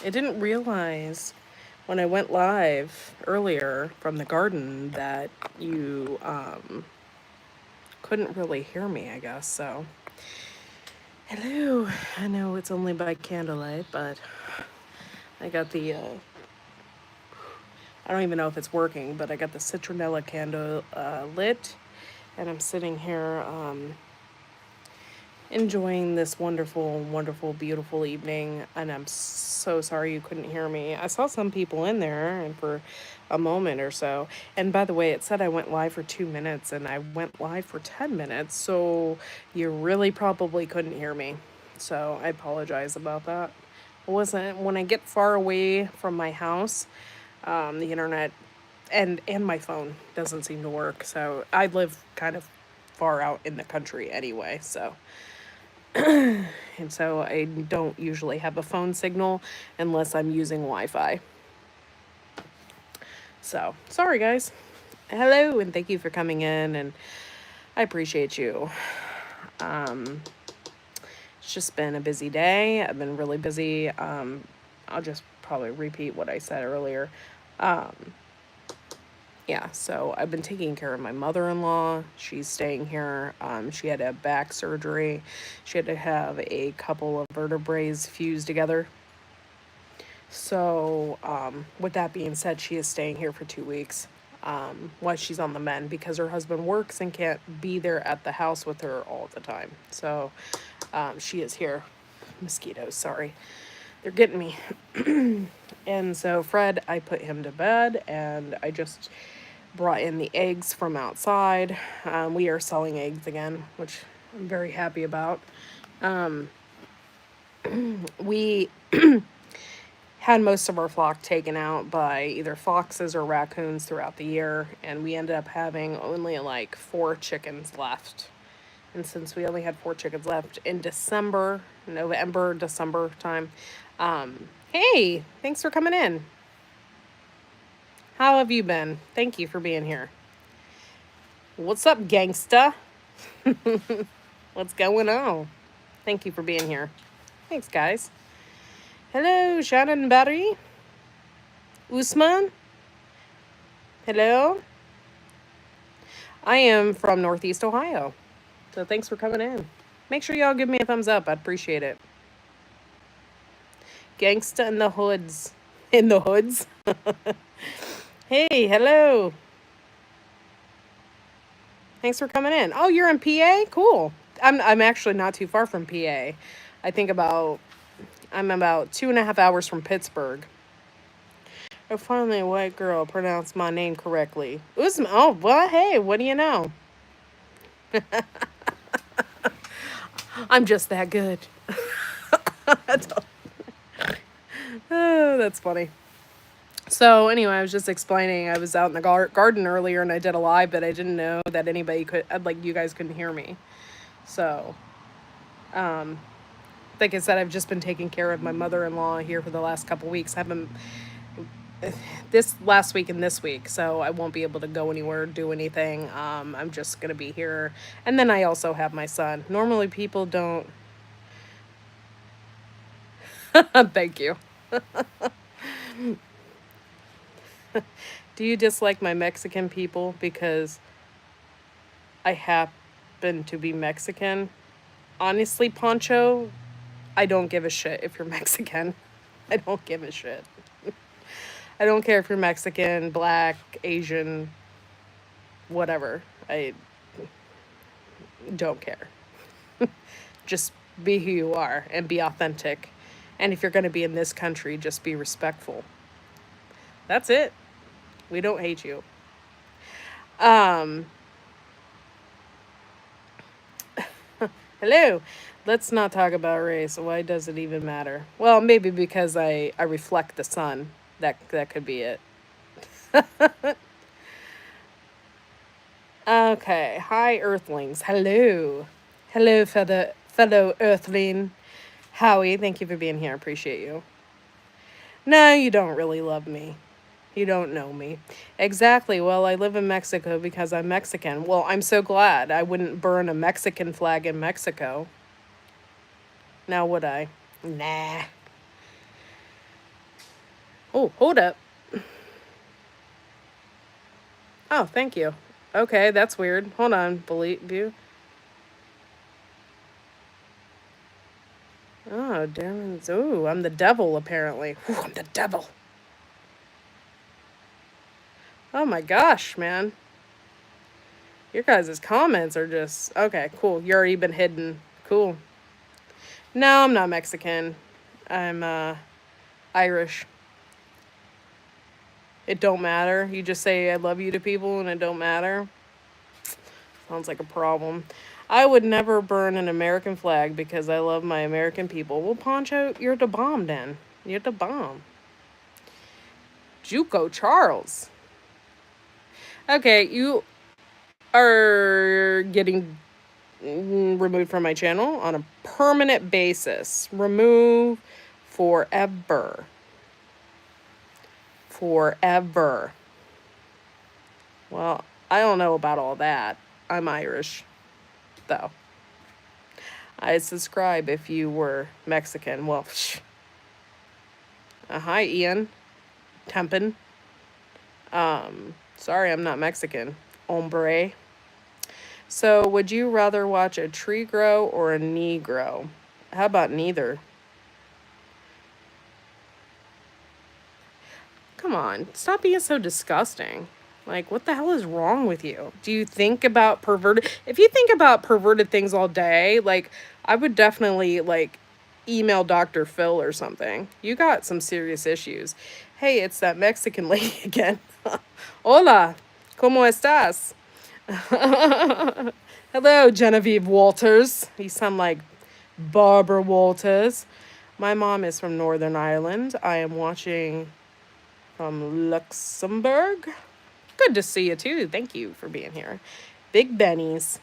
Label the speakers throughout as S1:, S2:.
S1: I didn't realize when I went live earlier from the garden that you couldn't really hear me, I guess. So, hello. I know it's only by candlelight, but I got the I don't even know if it's working, but I got the citronella candle lit, and I'm sitting here enjoying this wonderful, wonderful, beautiful evening. And I'm so sorry you couldn't hear me. I saw some people in there and for a moment or so. And by the way, it said I went live for 2 minutes and I went live for 10 minutes. So you really probably couldn't hear me. So I apologize about that. It wasn't when I get far away from my house, the internet and my phone doesn't seem to work. So I live kind of far out in the country anyway. So and so I don't usually have a phone signal unless I'm using Wi-Fi. So, sorry guys. Hello and thank you for coming in and I appreciate you. Um it's just been a busy day. I've been really busy. I'll just probably repeat what I said earlier. Um yeah, so I've been taking care of my mother-in-law. She's staying here. She had a back surgery. She had to have a couple of vertebrae fused together. So, with that being said, she is staying here for 2 weeks while she's on the mend because her husband works and can't be there at the house with her all the time. So, she is here. Mosquitoes, sorry. They're getting me. And so, Fred, I put him to bed and I just brought in the eggs from outside. We are selling eggs again, which I'm very happy about. We had most of our flock taken out by either foxes or raccoons throughout the year, and we ended up having only like 4 chickens left. And since we only had 4 chickens left in November, December time, hey, thanks for coming in. How have you been? Thank you for being here. What's up, gangsta? What's going on? Thank you for being here. Thanks, guys. Hello, Shannon Barry. Usman. Hello. I am from Northeast Ohio. So thanks for coming in. Make sure y'all give me a thumbs up. I'd appreciate it. Gangsta in the hoods. In the hoods? Hey, hello. Thanks for coming in. Oh, you're in PA? Cool. I'm actually not too far from PA. I think I'm about 2.5 hours from Pittsburgh. Oh, finally a white girl pronounced my name correctly. Usman. Oh, well, hey, what do you know? I'm just that good. Oh, that's funny. So anyway, I was just explaining. I was out in the garden earlier, and I did a live, but I didn't know that anybody could, like, you guys couldn't hear me. So, like I said, I've just been taking care of my mother-in-law here for the last couple weeks. I haven't this last week and this week, so I won't be able to go anywhere, do anything. I'm just gonna be here, and then I also have my son. Normally, people don't. Thank you. Do you dislike my Mexican people because I happen to be Mexican? Honestly, Poncho, I don't give a shit if you're Mexican. I don't give a shit. I don't care if you're Mexican, black, Asian, whatever. I don't care. Just be who you are and be authentic. And if you're going to be in this country, just be respectful. That's it. We don't hate you. Um, Hello. Let's not talk about race. Why does it even matter? Well, maybe because I reflect the sun. That could be it. Okay. Hi, Earthlings. Hello. Hello, fellow Earthling. Howie, thank you for being here. Appreciate you. No, you don't really love me. You don't know me. Exactly. Well, I live in Mexico because I'm Mexican. Well, I'm so glad I wouldn't burn a Mexican flag in Mexico. Now would I? Nah. Oh, hold up. Oh, thank you. Okay, that's weird. Hold on. Believe view. Oh, damn. Ooh, I'm the devil, apparently. Ooh, I'm the devil. Oh my gosh, man. Your guys' comments are just. Okay, cool. You're already been hidden. Cool. No, I'm not Mexican. I'm, Irish. It don't matter. You just say I love you to people and it don't matter. Sounds like a problem. I would never burn an American flag because I love my American people. Well, Poncho, you're the bomb then. You're the bomb. Juco Charles. Okay, you are getting removed from my channel on a permanent basis. Remove forever. Forever. Well, I don't know about all that. I'm Irish, though. I'd subscribe if you were Mexican. Well, hi, Ian. Tempin. Sorry, I'm not Mexican. Hombre. So, would you rather watch a tree grow or a knee grow? How about neither? Come on, stop being so disgusting. Like, what the hell is wrong with you? Do you think about perverted? If you think about perverted things all day, like, I would definitely, like, email Dr. Phil or something. You got some serious issues. Hey, it's that Mexican lady again. Hola, ¿cómo estás? Hello, Genevieve Walters. You sound like Barbara Walters. My mom is from Northern Ireland. I am watching from Luxembourg. Good to see you too. Thank you for being here. Big Benny's.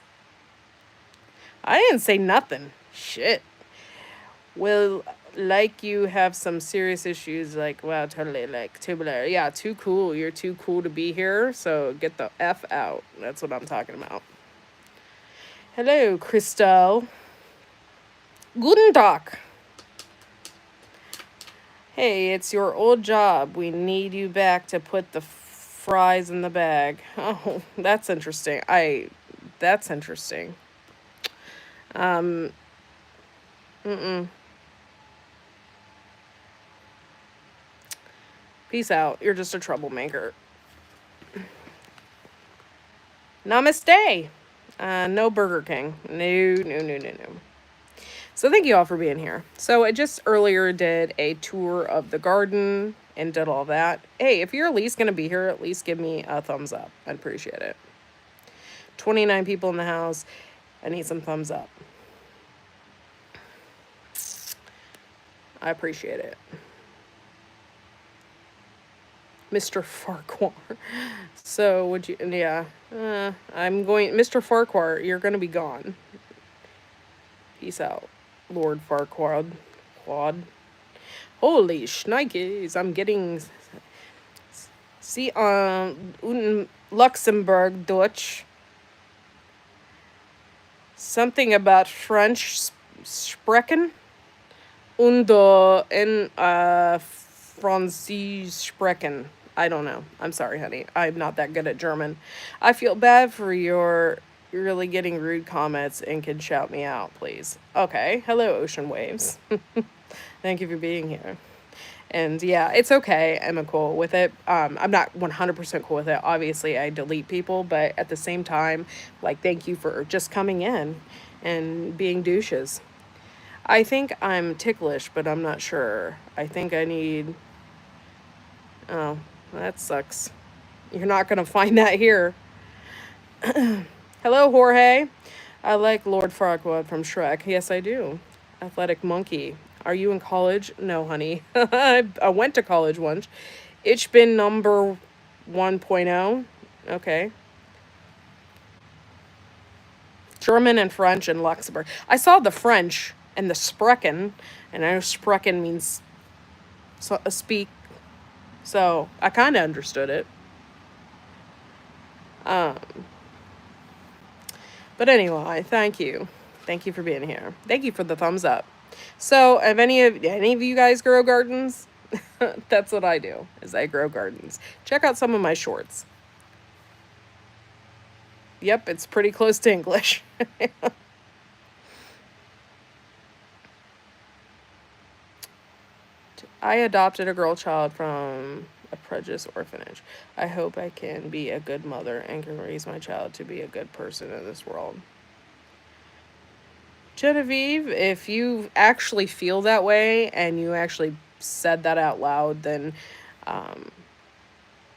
S1: I didn't say nothing. Shit. Well, like you have some serious issues. Like, wow, totally. Like, tubular. Yeah, too cool. You're too cool to be here. So get the F out. That's what I'm talking about. Hello, Christelle. Guten Tag. Hey, it's your old job. We need you back to put the fries in the bag. Oh, that's interesting. That's interesting. Mm-mm. Peace out. You're just a troublemaker. Namaste. No Burger King. No, no, no, no, no. So thank you all for being here. So I just earlier did a tour of the garden and did all that. Hey, if you're at least going to be here, at least give me a thumbs up. I'd appreciate it. 29 people in the house. I need some thumbs up. I appreciate it. Mr. Farquhar. So would you, yeah, I'm going, Mr. Farquhar, you're going to be gone. Peace out, Lord Farquhar. Quad. Holy shnikes, I'm getting, see, Luxembourg Dutch. Something about French sprechen. Und in Französisch sprechen. I don't know. I'm sorry, honey. I'm not that good at German. I feel bad for your really getting rude comments and can shout me out, please. Okay. Hello, ocean waves. Thank you for being here. And yeah, it's okay. I'm cool with it. I'm not 100% cool with it. Obviously, I delete people, but at the same time, like, thank you for just coming in and being douches. I think I'm ticklish, but I'm not sure. I think I need... Oh, that sucks. You're not going to find that here. Hello, Jorge. I like Lord Farquaad from Shrek. Yes, I do. Athletic Monkey. Are you in college? No, honey. I went to college once. Ich bin number 1.0. Okay. German and French and Luxembourg. I saw the French and the Sprechen, and I know Sprechen means speak, so I kind of understood it. But anyway, thank you. Thank you for being here. Thank you for the thumbs up. So, have any of you guys grow gardens? That's what I do, is I grow gardens. Check out some of my shorts. Yep, it's pretty close to English. I adopted a girl child from a prejudiced orphanage. I hope I can be a good mother and can raise my child to be a good person in this world. Genevieve, if you actually feel that way and you actually said that out loud, then um,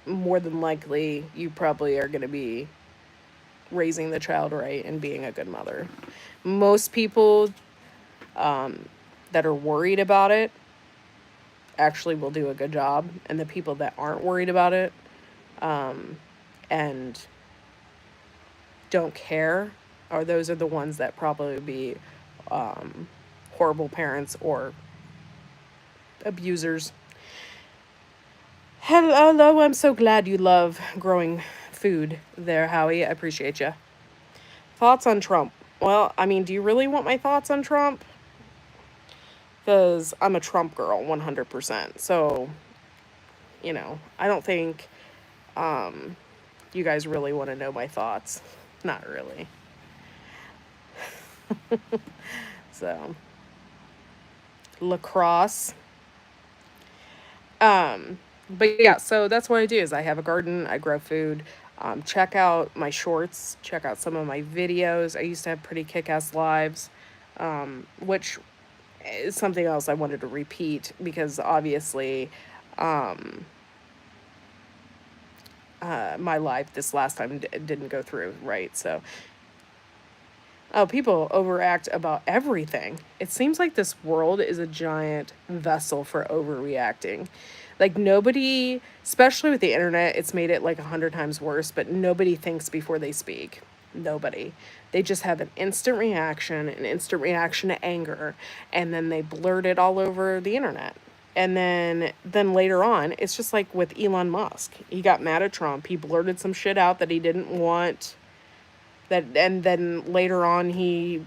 S1: more than likely you probably are going to be raising the child right and being a good mother. Most people that are worried about it actually will do a good job, and the people that aren't worried about it and don't care are those are the ones that probably be horrible parents or abusers. Hello, I'm so glad you love growing food there, Howie. I appreciate you. Thoughts on Trump? Well, I mean, do you really want my thoughts on Trump? Because I'm a Trump girl, 100%. So, I don't think you guys really want to know my thoughts. Not really. So, lacrosse. But yeah, so that's what I do is I have a garden, I grow food. Check out my shorts, check out some of my videos. I used to have pretty kick-ass lives, which is something else I wanted to repeat because obviously my life this last time didn't go through, right? So, oh, people overact about everything. It seems like this world is a giant vessel for overreacting. Like, nobody, especially with the internet, it's made it like 100 times worse, but nobody thinks before they speak. Nobody. They just have an instant reaction to anger, and then they blurt it all over the internet. And then later on, it's just like with Elon Musk. He got mad at Trump. He blurted some shit out that he didn't want, that, and then later on he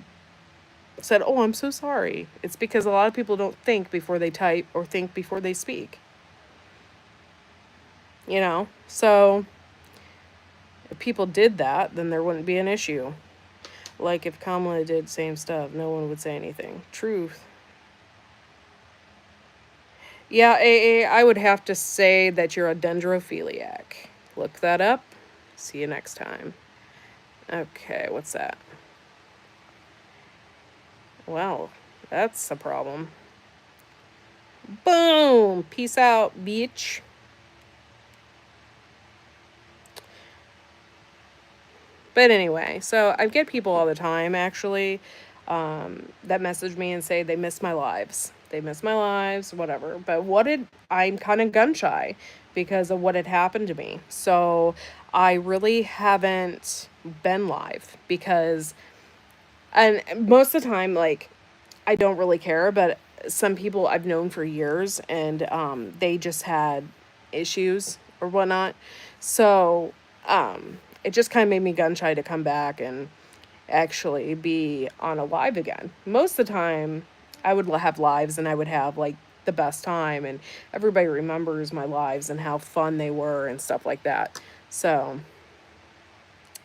S1: said, "Oh, I'm so sorry." It's because a lot of people don't think before they type or think before they speak. So if people did that, then there wouldn't be an issue. Like if Kamala did same stuff, no one would say anything. Truth. Yeah, I would have to say that you're a dendrophiliac. Look that up. See you next time. Okay, what's that? Well, that's a problem. Boom! Peace out, beach. But anyway, so I get people all the time actually that message me and say they miss my lives. They miss my lives, whatever. But I'm kind of gun shy because of what had happened to me. So I really haven't been live because, and most of the time, like, I don't really care, but some people I've known for years and they just had issues or whatnot. So it just kind of made me gun shy to come back and actually be on a live again. Most of the time, I would have lives and I would have like the best time, and everybody remembers my lives and how fun they were and stuff like that. So,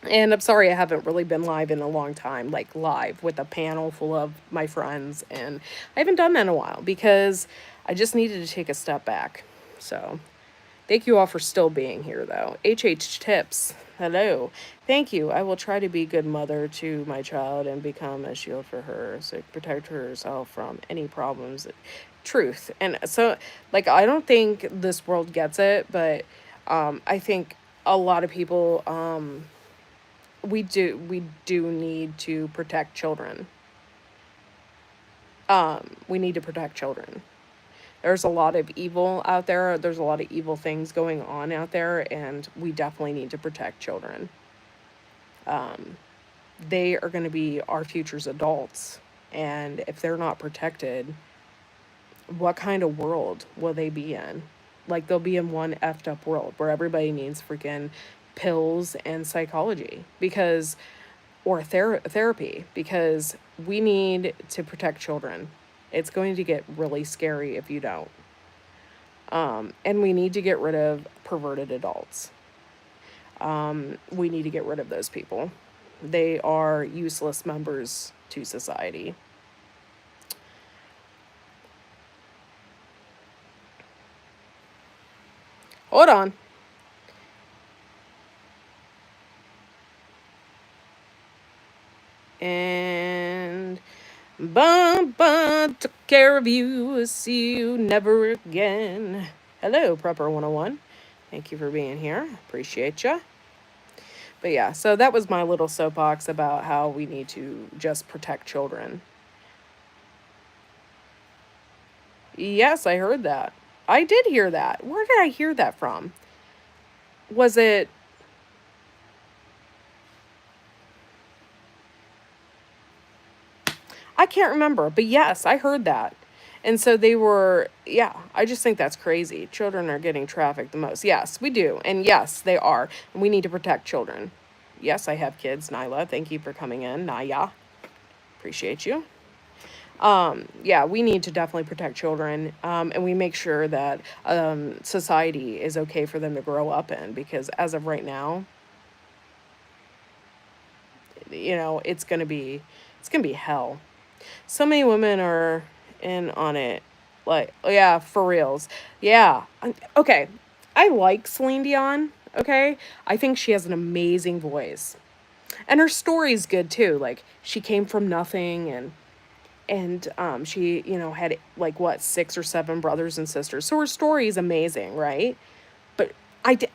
S1: and I'm sorry I haven't really been live in a long time, like live with a panel full of my friends. And I haven't done that in a while because I just needed to take a step back. So, thank you all for still being here, though. HH Tips, hello. Thank you. I will try to be a good mother to my child and become a shield for her, so protect herself from any problems. Truth. And so, like, I don't think this world gets it, but I think a lot of people, we do need to protect children. We need to protect children. There's a lot of evil out there. There's a lot of evil things going on out there, and we definitely need to protect children. They are going to be our future's adults, and if they're not protected, what kind of world will they be in? Like, they'll be in one effed up world where everybody needs freaking pills and psychology because, or therapy, because we need to protect children. It's going to get really scary if you don't. And we need to get rid of perverted adults. We need to get rid of those people. They are useless members to society. Hold on. And bum bum took care of you. See you never again. Hello, Prepper 101. Thank you for being here. Appreciate ya. But yeah, so that was my little soapbox about how we need to just protect children. Yes, I heard that. I did hear that. Where did I hear that from? Was it? I can't remember, but yes, I heard that. And so they were, yeah, I just think that's crazy. Children are getting trafficked the most. Yes, we do. And yes, they are. And we need to protect children. Yes, I have kids, Nyla. Thank you for coming in. Naya. Appreciate you. Yeah, we need to definitely protect children, and we make sure that society is okay for them to grow up in. Because as of right now, it's gonna be hell. So many women are in on it. Like, oh yeah, for reals. Yeah. Okay. I like Celine Dion. Okay. I think she has an amazing voice. And her story's good too. Like, she came from nothing, and she, had like what, six or seven brothers and sisters. So her story is amazing, right? But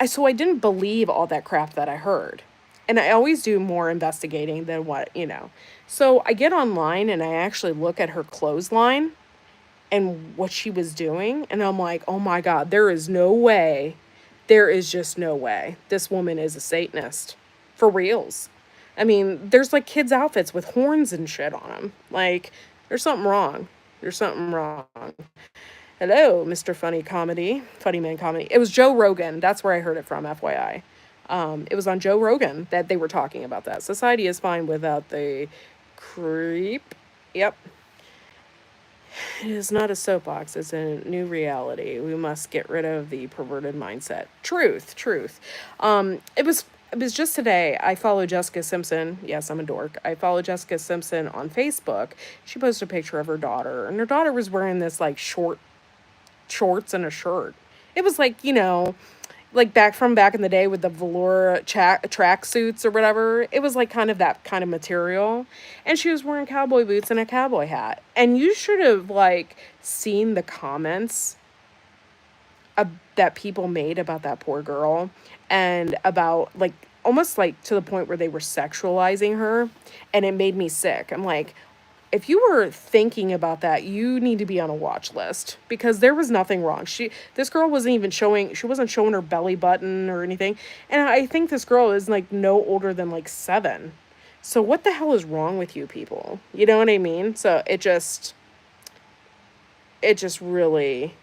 S1: so I didn't believe all that crap that I heard. And I always do more investigating than what. So I get online and I actually look at her clothesline and what she was doing. And I'm like, oh my God, there is no way. There is just no way. This woman is a Satanist. For reals. I mean, there's like kids' outfits with horns and shit on them. Like, there's something wrong. There's something wrong. Hello, Mr. Funny Comedy, Funny Man Comedy. It was Joe Rogan. That's where I heard it from, FYI. It was on Joe Rogan that they were talking about that. Society is fine without the creep. Yep. It is not a soapbox, it's a new reality. We must get rid of the perverted mindset. Truth, truth. It was just today. I follow Jessica Simpson. Yes, I'm a dork. I follow Jessica Simpson on Facebook. She posted a picture of her daughter, and her daughter was wearing this like shorts and a shirt. It was like back in the day with the velour track suits or whatever. It was like kind of that kind of material. And she was wearing cowboy boots and a cowboy hat. And you should have like seen the comments that people made about that poor girl, and about like almost like to the point where they were sexualizing her, and it made me sick. I'm like, if you were thinking about that, you need to be on a watch list, because there was nothing wrong. This girl wasn't even showing, she wasn't showing her belly button or anything. And I think this girl is like no older than like 7. So what the hell is wrong with you people? You know what I mean? So it just really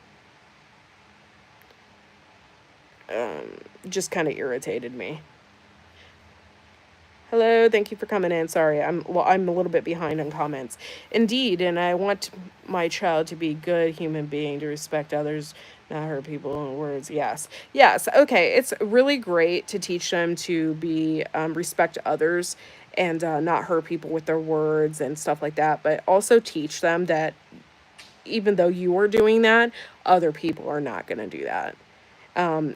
S1: just kind of irritated me. Hello, thank you for coming in. Sorry, I'm a little bit behind on comments. Indeed, and I want my child to be a good human being, to respect others, not hurt people in words. Yes, yes. Okay, it's really great to teach them to be respect others, and not hurt people with their words and stuff like that. But also teach them that even though you are doing that, other people are not going to do that.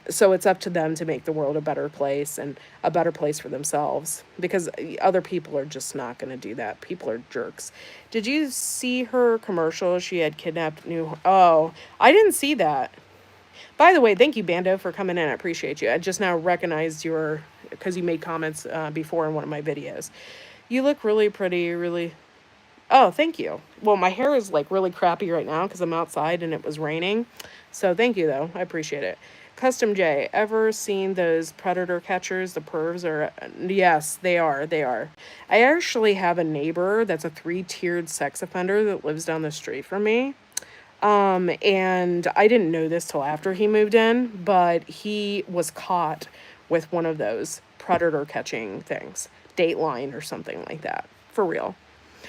S1: So it's up to them to make the world a better place, and a better place for themselves, because other people are just not going to do that. People are jerks. Did you see her commercial? She had kidnapped new. Oh, I didn't see that. By the way, thank you, Bando, for coming in. I appreciate you. I just now recognized your, because you made comments before in one of my videos. You look really pretty, really. Oh, thank you. Well, my hair is like really crappy right now because I'm outside and it was raining. So thank you, though. I appreciate it. Custom J, ever seen those predator catchers? The pervs are, yes, they are. They are. I actually have a neighbor that's a 3-tiered sex offender that lives down the street from me. And I didn't know this till after he moved in, but he was caught with one of those predator catching things, Dateline or something like that, for real.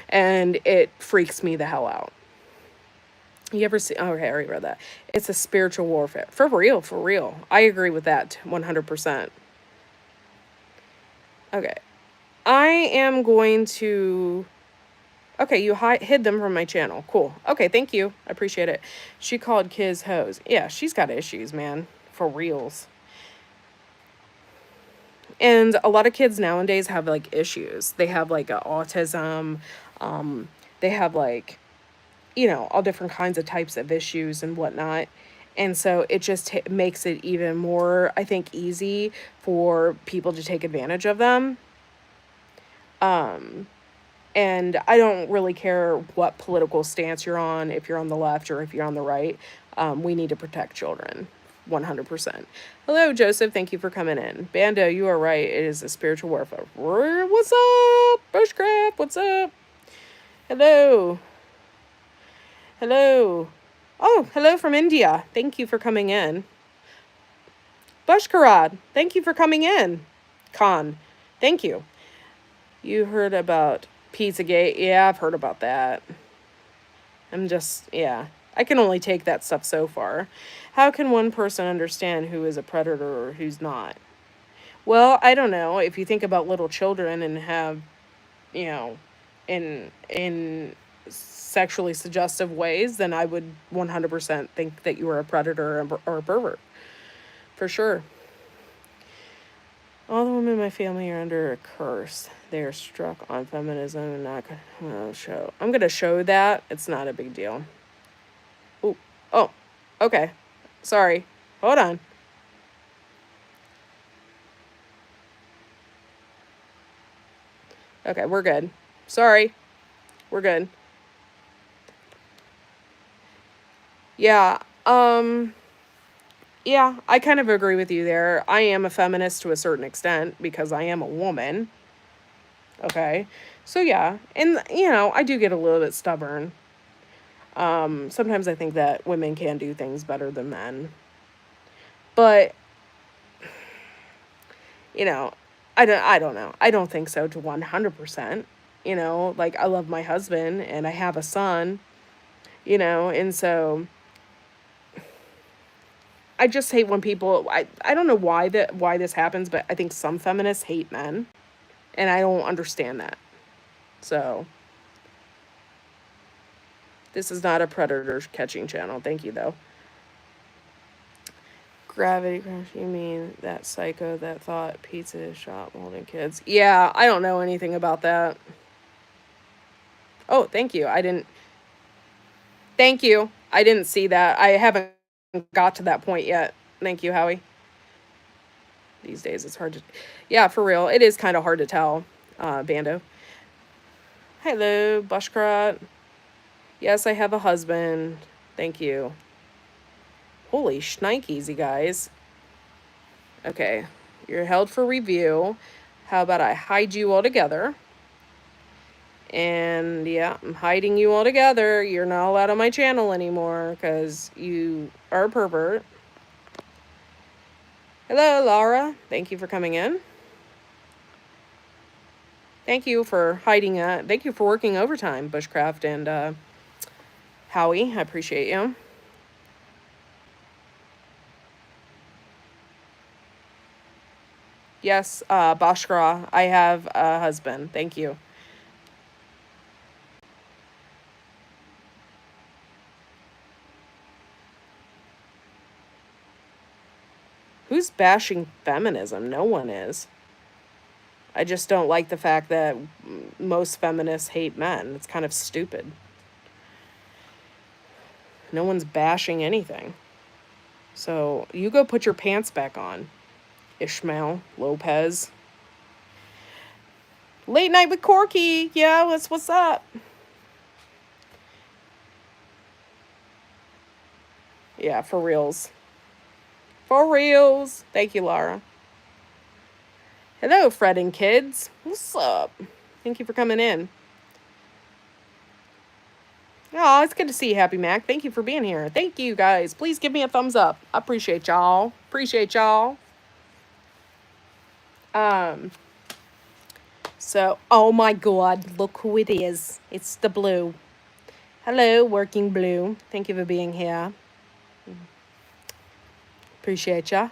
S1: And it freaks me the hell out. You ever see? Okay, I already read that. It's a spiritual warfare. For real, for real. I agree with that 100%. Okay. I am going to. Okay, you hid them from my channel. Cool. Okay, thank you. I appreciate it. She called kids hoes. Yeah, she's got issues, man. For reals. And a lot of kids nowadays have like issues. They have like autism. Um, they have like, all different kinds of types of issues and whatnot. And so it just makes it even more, I think, easy for people to take advantage of them. And I don't really care what political stance you're on, if you're on the left or if you're on the right. We need to protect children. 100%. Hello, Joseph. Thank you for coming in. Bando, you are right. It is a spiritual warfare. What's up? Bushcraft, what's up? Hello. Hello. Oh, hello from India. Thank you for coming in. Bushkarad, thank you for coming in. Khan, thank you. You heard about Pizzagate? Yeah, I've heard about that. Yeah. I can only take that stuff so far. How can one person understand who is a predator or who's not? Well, I don't know. If you think about little children and have, you know, in sexually suggestive ways, then I would 100% think that you are a predator or a pervert. For sure. All the women in my family are under a curse. They are struck on feminism and not gonna show. I'm gonna show that. It's not a big deal. Oh, oh, okay. Sorry. Hold on. Okay, we're good. Sorry. We're good. Yeah. Yeah, I kind of agree with you there. I am a feminist to a certain extent because I am a woman. Okay. So yeah, and I do get a little bit stubborn. Sometimes I think that women can do things better than men. But, you know, I don't know. I don't think so to 100%. Like I love my husband and I have a son, and so I just hate when people I don't know why this happens, but I think some feminists hate men and I don't understand that. So, this is not a predator catching channel. Thank you though. Gravity crash, you mean that psycho that thought pizza shop holding kids? Yeah, I don't know anything about that. Oh, thank you. I didn't Thank you. I didn't see that. I haven't got to that point yet. Thank you, Howie. These days it's hard to. Yeah, for real. It is kind of hard to tell, Bando. Hello, Bushkrat. Yes, I have a husband. Thank you. Holy shnikes, you guys. Okay, you're held for review. How about I hide you all together? And yeah, I'm hiding you all together. You're not allowed on my channel anymore because you are a pervert. Hello, Laura. Thank you for coming in. Thank you for hiding that. Thank you for working overtime, Bushcraft and Howie. I appreciate you. Yes, Bashkara. I have a husband. Thank you. Who's bashing feminism? No one is. I just don't like the fact that most feminists hate men. It's kind of stupid. No one's bashing anything. So you go put your pants back on, Ishmael Lopez. Late night with Corky. Yeah, what's up? Yeah, for reals. For reals. Thank you, Laura. Hello, Fred and kids. What's up? Thank you for coming in. Oh, it's good to see you, Happy Mac. Thank you for being here. Thank you, guys. Please give me a thumbs up. I appreciate y'all. Appreciate y'all. Um, oh my god, look who it is. It's the blue. Hello, Working Blue. Thank you for being here. Appreciate ya.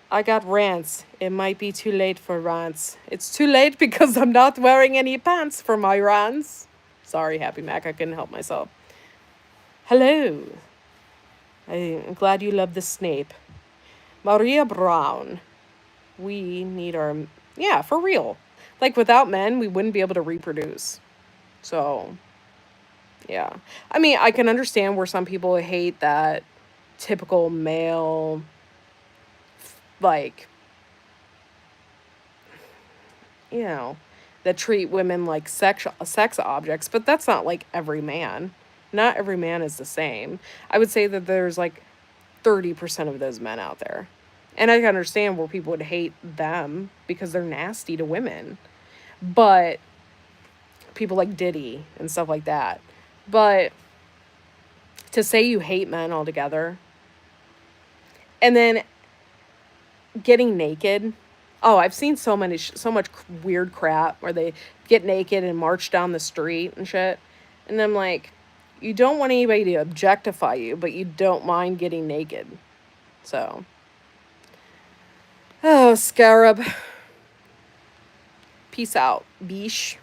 S1: I got rants. It might be too late for rants. It's too late because I'm not wearing any pants for my rants. Sorry, Happy Mac. I couldn't help myself. Hello. I'm glad you love the Snape. Maria Brown. We need our. Yeah, for real. Like, without men, we wouldn't be able to reproduce. So, yeah. I mean, I can understand where some people hate that typical male, like, you know, that treat women like sex objects, but that's not like every man. Not every man is the same. I would say that there's like 30% of those men out there. And I can understand where people would hate them because they're nasty to women. But people like Diddy and stuff like that. But to say you hate men altogether and then getting naked. Oh, I've seen so much weird crap where they get naked and march down the street and shit. And I'm like, you don't want anybody to objectify you, but you don't mind getting naked. So, oh, Scarab. Peace out, Beesh.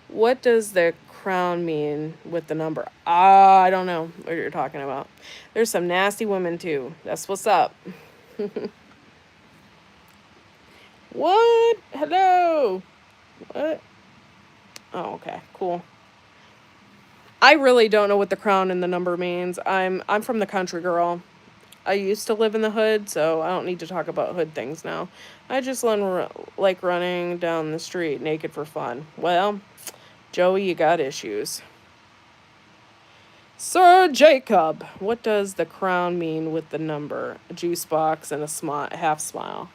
S1: What does the crown mean with the number? I don't know what you're talking about. There's some nasty women too. That's what's up. What? Hello. What? Oh, okay. Cool. I really don't know what the crown and the number means. I'm from the country, girl. I used to live in the hood, so I don't need to talk about hood things now. I just like running down the street naked for fun. Well, Joey, you got issues. Sir Jacob, what does the crown mean with the number? A juice box and a half smile.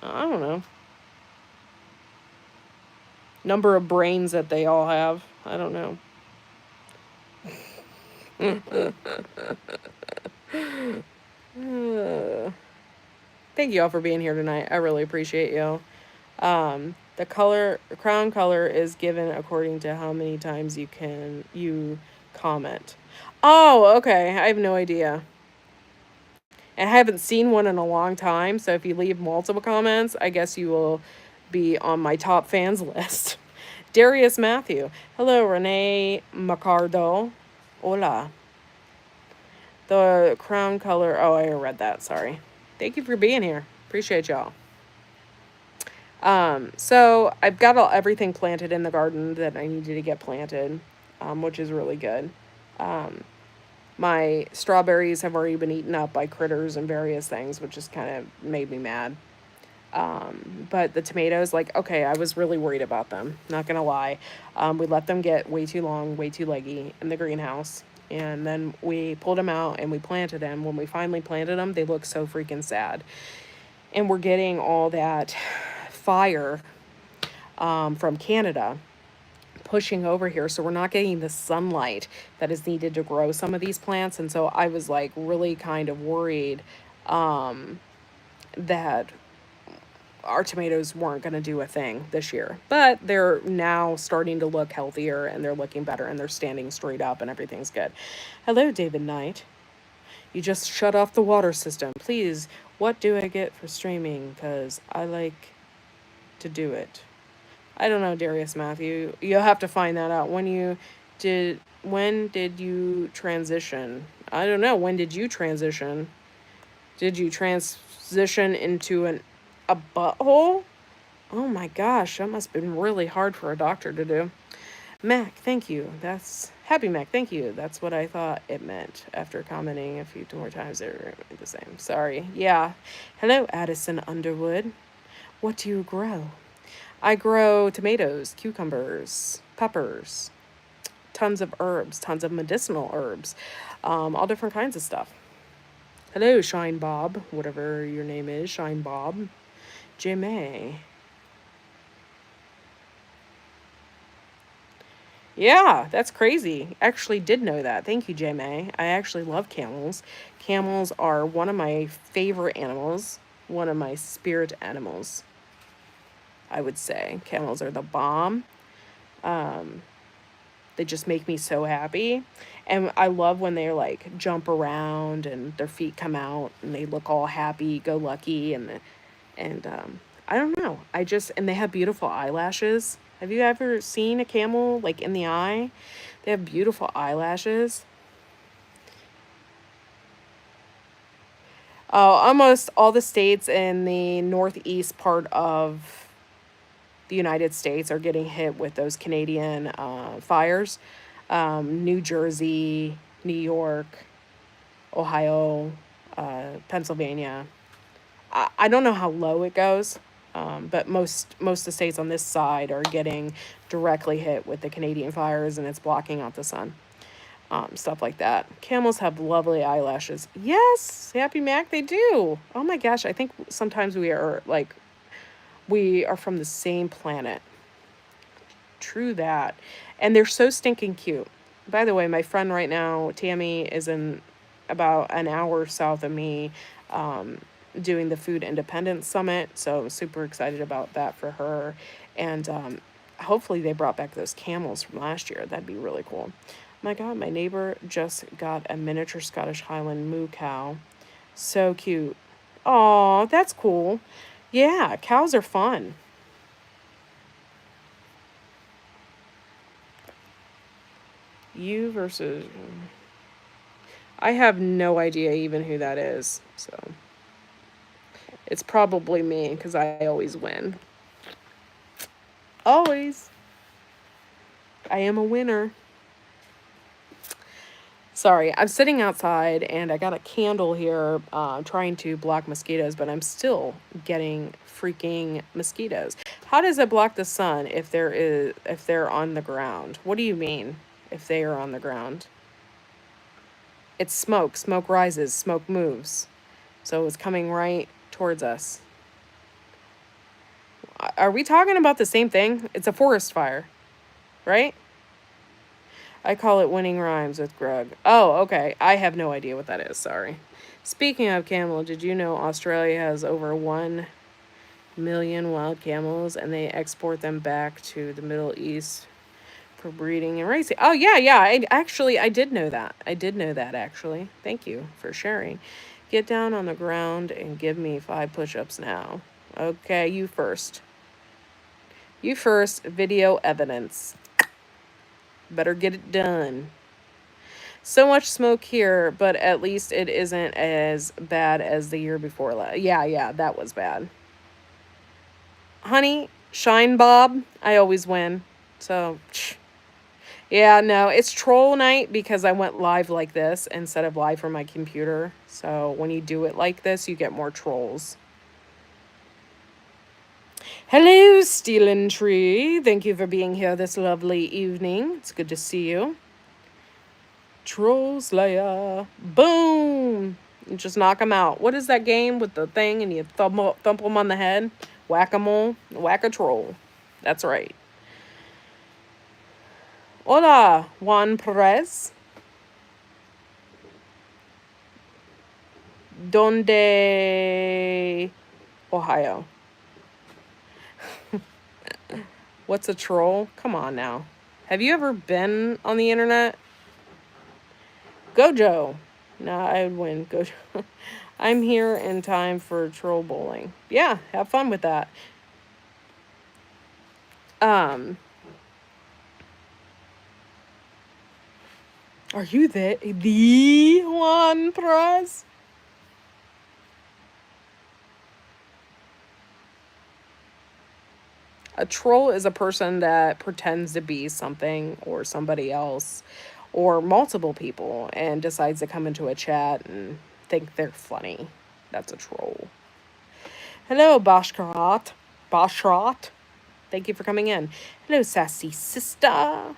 S1: I don't know. Number of brains that they all have. I don't know. Thank you all for being here tonight. I really appreciate you. The crown color is given according to how many times you comment. Oh, okay. I have no idea. And I haven't seen one in a long time, so if you leave multiple comments, I guess you will be on my top fans list. Darius Matthew. Hello, Renee Macardo. Hola. The crown color. Oh, I read that. Sorry. Thank you for being here. Appreciate y'all. So I've got everything planted in the garden that I needed to get planted, which is really good. My strawberries have already been eaten up by critters and various things, which just kind of made me mad. But the tomatoes, like, okay, I was really worried about them. Not gonna lie. We let them get way too long, way too leggy in the greenhouse. And then we pulled them out and we planted them. When we finally planted them, they look so freaking sad. And we're getting all that fire from Canada pushing over here, so we're not getting the sunlight that is needed to grow some of these plants. And so I was like really kind of worried that our tomatoes weren't going to do a thing this year, but they're now starting to look healthier and they're looking better and they're standing straight up and everything's good. Hello, David Knight. You just shut off the water system. Please, what do I get for streaming? Because I like to do it. I don't know, Darius Matthew. You'll have to find that out. When did you transition? I don't know. When did you transition? Did you transition into a butthole? Oh my gosh, that must have been really hard for a doctor to do. Mac, thank you. That's Happy Mac, thank you. That's what I thought it meant after commenting a few more times. They're the same. Sorry. Yeah. Hello, Addison Underwood. What do you grow? I grow tomatoes, cucumbers, peppers, tons of herbs, tons of medicinal herbs, all different kinds of stuff. Hello, Shine Bob, whatever your name is, Shine Bob. Jimmy. Yeah, that's crazy. Actually did know that. Thank you, J-May. I actually love camels. Camels are one of my favorite animals, one of my spirit animals, I would say. Camels are the bomb. They just make me so happy. And I love when they like jump around and their feet come out and they look all happy, go lucky, and I don't know. I just and they have beautiful eyelashes. Have you ever seen a camel like in the eye? They have beautiful eyelashes. Almost all the states in the northeast part of the United States are getting hit with those Canadian fires. New Jersey, New York, Ohio, Pennsylvania. I don't know how low it goes, but most of the states on this side are getting directly hit with the Canadian fires, and it's blocking out the sun. Stuff like that. Camels have lovely eyelashes. Yes, Happy Mac, they do. Oh my gosh, I think sometimes we are from the same planet. True that. And they're so stinking cute. By the way, my friend right now, Tammy, is in about an hour south of me, um, doing the Food Independence Summit. So I'm super excited about that for her. And hopefully they brought back those camels from last year. That'd be really cool. My God, my neighbor just got a miniature Scottish Highland moo cow. So cute. Oh, that's cool. Yeah, cows are fun. You versus. I have no idea even who that is. So it's probably me because I always win. Always. I am a winner. Sorry, I'm sitting outside and I got a candle here, trying to block mosquitoes, but I'm still getting freaking mosquitoes. How does it block the sun if they're on the ground? What do you mean if they are on the ground? It's smoke. Smoke rises. Smoke moves. So it's coming right towards us. Are we talking about the same thing? It's a forest fire, right? I call it winning rhymes with Greg. Oh, okay. I have no idea what that is. Sorry. Speaking of camel, did you know Australia has over 1 million wild camels and they export them back to the Middle East for breeding and racing? Oh, yeah, yeah. I did know that. I did know that, actually. Thank you for sharing. Get down on the ground and give me 5 push ups now. Okay, you first. You first. Video evidence. Better get it done. So much smoke here, but at least it isn't as bad as the year before. Yeah, yeah, that was bad. Honey, Shine Bob, I always win. So, yeah, no, it's troll night because I went live like this instead of live from my computer. So when you do it like this, you get more trolls. Hello, Stealing Tree. Thank you for being here this lovely evening. It's good to see you. Troll Slayer. Boom! You just knock them out. What is that game with the thing and you thump them on the head? Whack-a-mole. Whack-a-troll. That's right. Hola, Juan Perez. Donde, Ohio. What's a troll? Come on now. Have you ever been on the internet? Gojo. Nah, I would win. Gojo. I'm here in time for troll bowling. Yeah, have fun with that. Um, are you the Juan Perez? A troll is a person that pretends to be something or somebody else or multiple people and decides to come into a chat and think they're funny. That's a troll. Hello, Bashkarat. Bashrat. Thank you for coming in. Hello, sassy sister.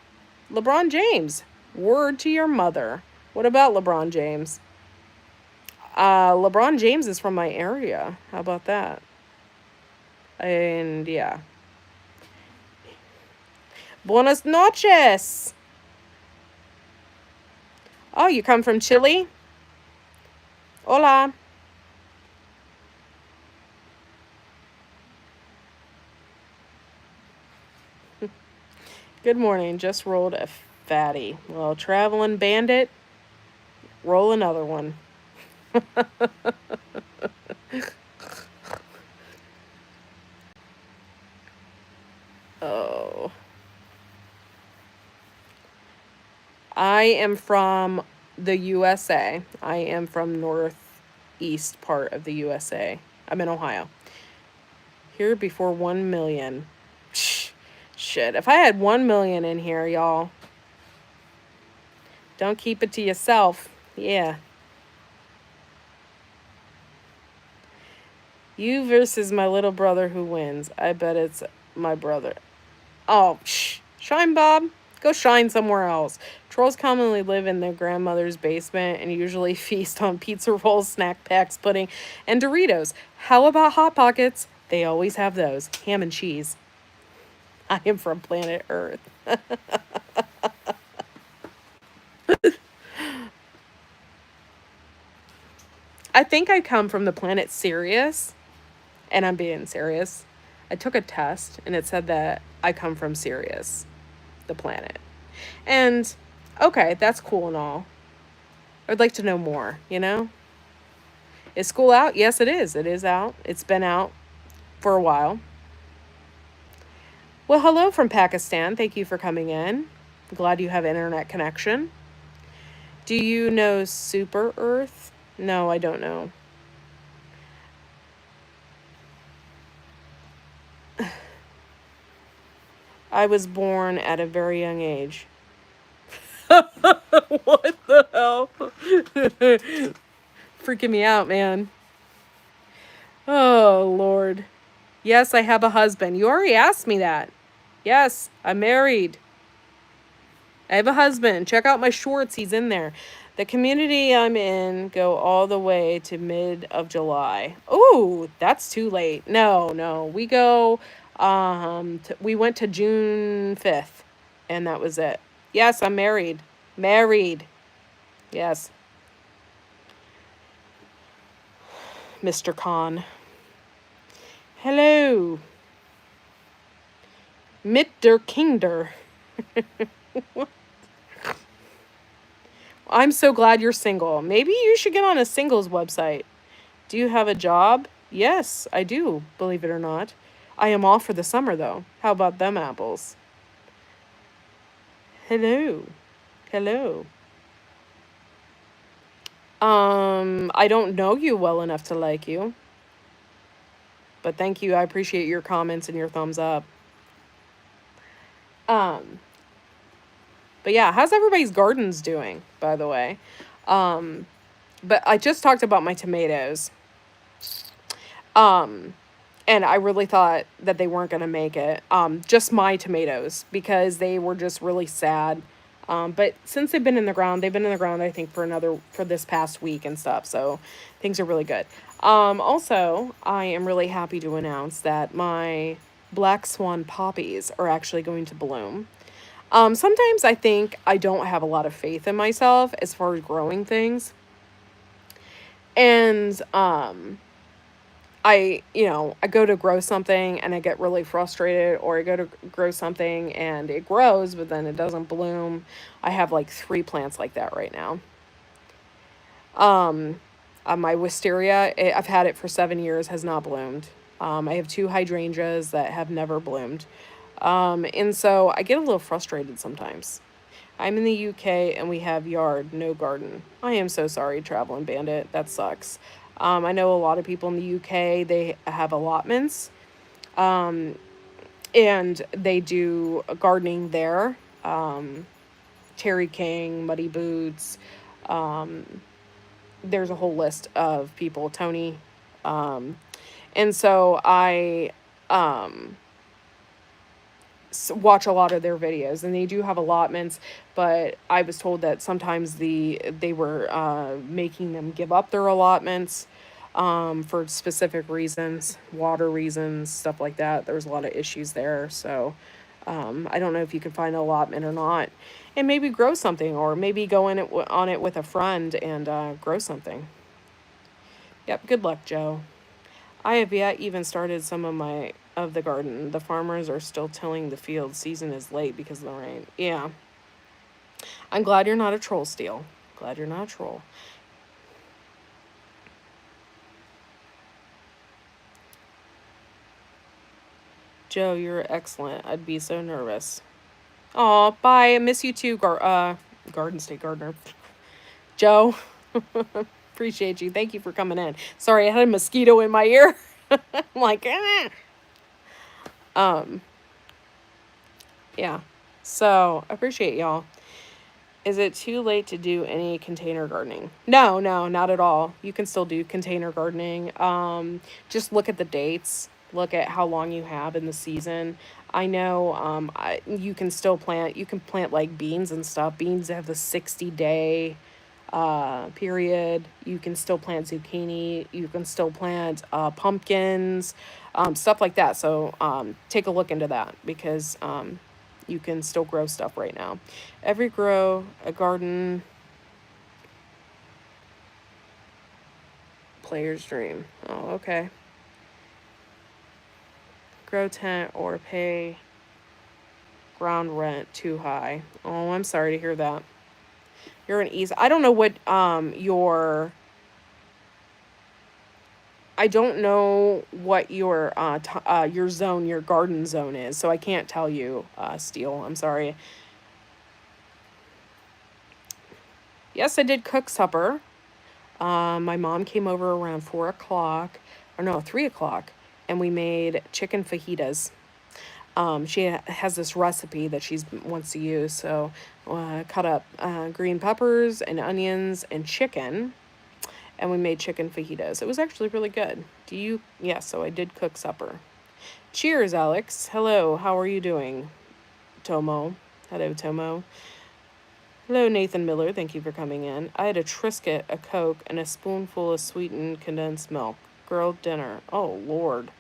S1: LeBron James. Word to your mother. What about LeBron James? LeBron James is from my area. How about that? And yeah. Buenas noches. Oh, you come from Chile? Hola. Good morning. Just rolled a Fatty. Well, traveling bandit, roll another one. Oh. I am from the USA. I am from northeast part of the USA. I'm in Ohio. Here before 1 million. Shit. If I had 1 million in here, y'all, don't keep it to yourself. Yeah. You versus my little brother who wins. I bet it's my brother. Oh, shine, Bob. Go shine somewhere else. Trolls commonly live in their grandmother's basement and usually feast on pizza rolls, snack packs, pudding, and Doritos. How about Hot Pockets? They always have those. Ham and cheese. I am from planet Earth. I think I come from the planet Sirius, and I'm being serious. I took a test and it said that I come from Sirius, the planet. And okay, that's cool and all. I'd like to know more, you know? Is school out? Yes, it is. It is out. It's been out for a while. Well, hello from Pakistan. Thank you for coming in. Glad you have internet connection. Do you know Super Earth? No, I don't know. I was born at a very young age. What the hell? Freaking me out, man. Oh, Lord. Yes, I have a husband. You already asked me that. Yes, I'm married. I have a husband. Check out my shorts. He's in there. The community I'm in go all the way to mid of July. Ooh, that's too late. No, no. We go we went to June 5th and that was it. Yes, I'm married. Married. Yes, Mr. Khan. Hello. Mitter Kinder. I'm so glad you're single. Maybe you should get on a singles website. Do you have a job? Yes, I do, believe it or not. I am off for the summer, though. How about them apples? Hello. Hello. I don't know you well enough to like you. But thank you. I appreciate your comments and your thumbs up. Um, but yeah, how's everybody's gardens doing, by the way? Um, but I just talked about my tomatoes. Um, and I really thought that they weren't going to make it. Just my tomatoes because they were just really sad. But since they've been in the ground, I think for this past week and stuff. So things are really good. Also, I am really happy to announce that my black swan poppies are actually going to bloom. Sometimes I think I don't have a lot of faith in myself as far as growing things. And, I go to grow something and I get really frustrated, or I go to grow something and it grows, but then it doesn't bloom. I have like three plants like that right now. Um, my wisteria, I've had it for 7 years, has not bloomed. I have two hydrangeas that have never bloomed. And so I get a little frustrated sometimes. I'm in the UK and we have yard, no garden. I am so sorry, Traveling Bandit. That sucks. I know a lot of people in the UK, they have allotments, and they do gardening there. Terry King, Muddy Boots. There's a whole list of people, Tony. Um, and so I um, watch a lot of their videos, and they do have allotments, but I was told that sometimes they were making them give up their allotments for specific reasons, water reasons, stuff like that. There was a lot of issues there, so I don't know if you can find an allotment or not, and maybe grow something, or maybe go on it with a friend and grow something. Yep, good luck, Joe. I have yet even started some of the garden. The farmers are still tilling the field. Season is late because of the rain. Yeah. I'm glad you're not a troll, Steel. Glad you're not a troll. Joe, you're excellent. I'd be so nervous. Oh, bye. I miss you too, Garden State Gardener. Joe, appreciate you. Thank you for coming in. Sorry, I had a mosquito in my ear. I'm like, eh. Um, yeah. So, I appreciate y'all. Is it too late to do any container gardening? No, no, not at all. You can still do container gardening. Just look at the dates. Look at how long you have in the season. I know you can still plant. You can plant like beans and stuff. Beans have the 60-day period. You can still plant zucchini. You can still plant pumpkins, stuff like that. So take a look into that because you can still grow stuff right now. Every grow a garden player's dream. Oh, okay. Grow tent or pay ground rent too high. Oh, I'm sorry to hear that. You're an easy. I don't know what I don't know what your zone, your garden zone is, so I can't tell you, Steel. I'm sorry. Yes, I did cook supper. My mom came over around 4 o'clock, or no, 3 o'clock, and we made chicken fajitas. She has this recipe that she wants to use, so cut up green peppers and onions and chicken, and we made chicken fajitas. It was actually really good. Yeah, so I did cook supper. Cheers, Alex. Hello, how are you doing? Tomo. Hello, Tomo. Hello, Nathan Miller. Thank you for coming in. I had a Triscuit, a Coke, and a spoonful of sweetened condensed milk. Grilled dinner. Oh, Lord.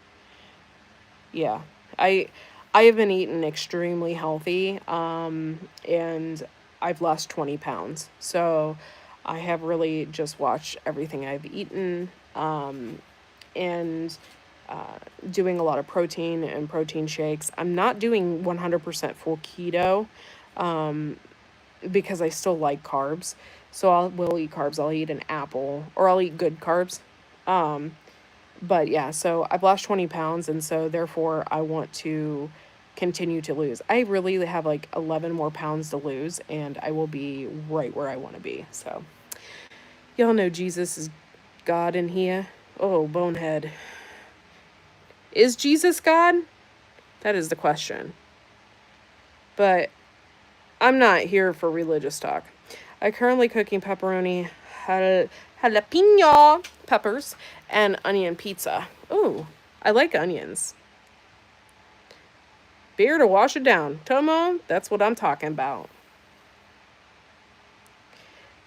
S1: Yeah. I I have been eating extremely healthy, and I've lost 20 pounds. So I have really just watched everything I've eaten, and doing a lot of protein and protein shakes. I'm not doing 100% full keto because I still like carbs. So will eat carbs. I'll eat an apple or I'll eat good carbs. But yeah, so I've lost 20 pounds, and so therefore I want to continue to lose. I really have like 11 more pounds to lose, and I will be right where I want to be. So, y'all know Jesus is God in here. Oh, bonehead. Is Jesus God? That is the question. But I'm not here for religious talk. I'm currently cooking pepperoni, jalapeno peppers, and onion pizza. Ooh, I like onions. Beer to wash it down. Tomo, that's what I'm talking about.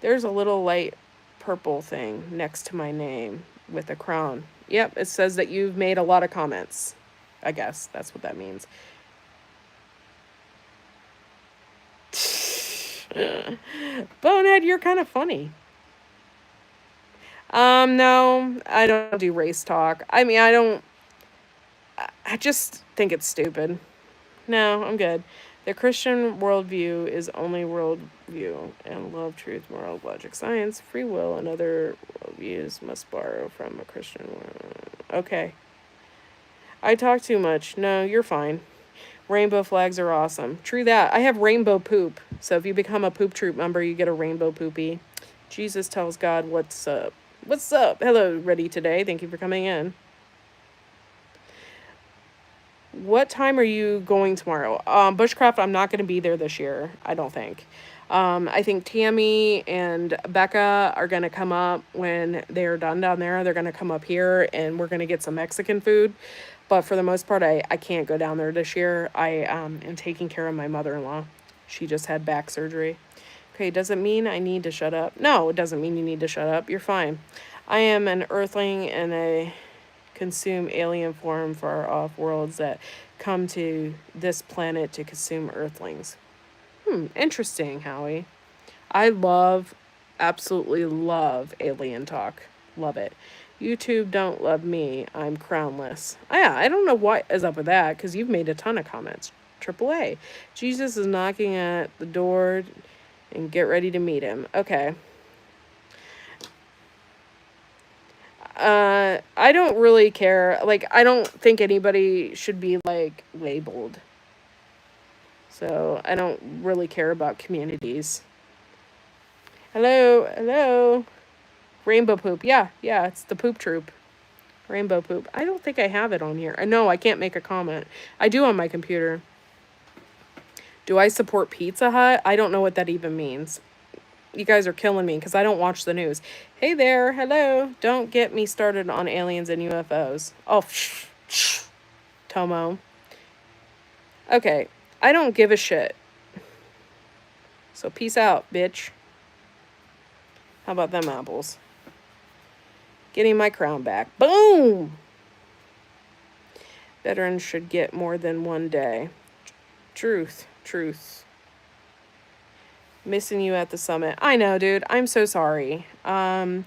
S1: There's a little light purple thing next to my name with a crown. Yep, it says that you've made a lot of comments. I guess that's what that means. Bonehead, you're kind of funny. No, I don't do race talk. I mean, I just think it's stupid. No, I'm good. The Christian worldview is only worldview, and love, truth, moral, logic, science, free will, and other worldviews must borrow from a Christian world. Okay. I talk too much. No, you're fine. Rainbow flags are awesome. True that. I have rainbow poop. So if you become a poop troop member, you get a rainbow poopy. Jesus tells God, what's up? What's up? Hello, Ready Today. Thank you for coming in. What time are you going tomorrow? Bushcraft, I'm not going to be there this year, I don't think. I think Tammy and Becca are going to come up when they're done down there. They're going to come up here and we're going to get some Mexican food. But for the most part, I can't go down there this year. I am taking care of my mother-in-law. She just had back surgery. Okay, does it mean I need to shut up? No, it doesn't mean you need to shut up. You're fine. I am an earthling and I consume alien form far off worlds that come to this planet to consume earthlings. Interesting, Howie. Absolutely love alien talk. Love it. YouTube don't love me. I'm crownless. Yeah, I don't know what is up with that because you've made a ton of comments. AAA. Jesus is knocking at the door and get ready to meet him. Okay. I don't really care. Like, I don't think anybody should be, like, labeled. So, I don't really care about communities. Hello, hello. Rainbow poop. Yeah, yeah, it's the poop troop. Rainbow poop. I don't think I have it on here. No, I can't make a comment. I do on my computer. Do I support Pizza Hut? I don't know what that even means. You guys are killing me because I don't watch the news. Hey there, hello. Don't get me started on aliens and UFOs. Oh, Tomo. Okay, I don't give a shit. So peace out, bitch. How about them apples? Getting my crown back. Boom! Veterans should get more than one day. Truth, truth. Missing you at the summit. I know, dude. I'm so sorry. I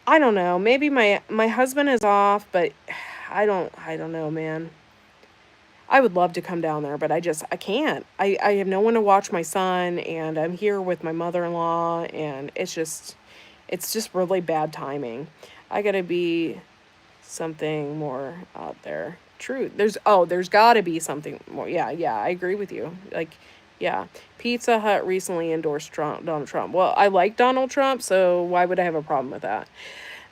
S1: don't know. Maybe my husband is off, but I don't know, man. I would love to come down there, but I can't. I have no one to watch my son, and I'm here with my mother-in-law, and it's just really bad timing. I gotta be something more out there. True. There's gotta be something more. Yeah, yeah, I agree with you. Like, yeah. Pizza Hut recently endorsed Donald Trump. Well, I like Donald Trump, so why would I have a problem with that?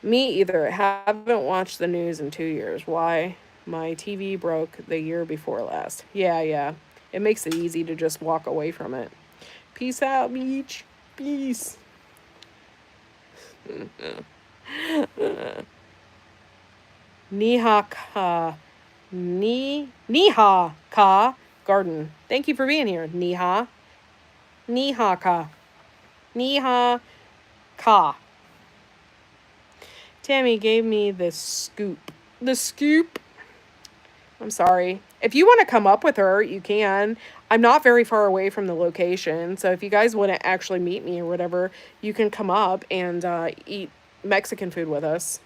S1: Me either. Haven't watched the news in 2 years. Why? My TV broke the year before last. Yeah, yeah. It makes it easy to just walk away from it. Peace out, beach. Peace. Niha ka. Niha ka garden. Thank you for being here. Niha. Niha ka. Niha ka. Tammy gave me the scoop. The scoop. I'm sorry. If you want to come up with her, you can. I'm not very far away from the location. So if you guys want to actually meet me or whatever, you can come up and eat Mexican food with us.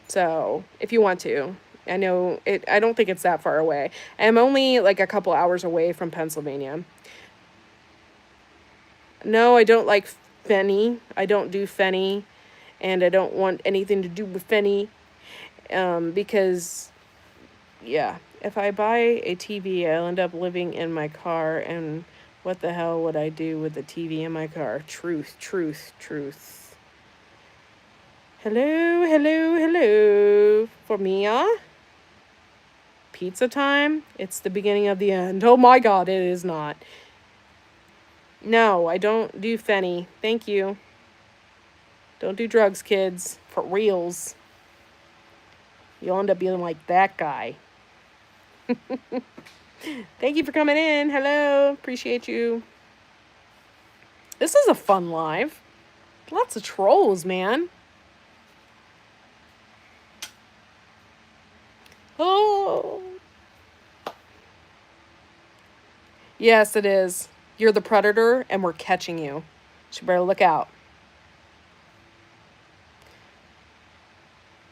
S1: So if you want to. I know it. I don't think it's that far away. I'm only like a couple hours away from Pennsylvania. No, I don't like Fenny. I don't do Fenny. And I don't want anything to do with Fenny. Because yeah, if I buy a TV, I'll end up living in my car, and what the hell would I do with the TV in my car? Truth, truth, truth. Hello, hello, hello. For Mia? Pizza time? It's the beginning of the end. Oh my god, it is not. No, I don't do Fenny. Thank you. Don't do drugs, kids. For reals. You'll end up being like that guy. Thank you for coming in. Hello. Appreciate you. This is a fun live. Lots of trolls, man. Oh. Yes, it is. You're the predator, and we're catching you. So you better look out.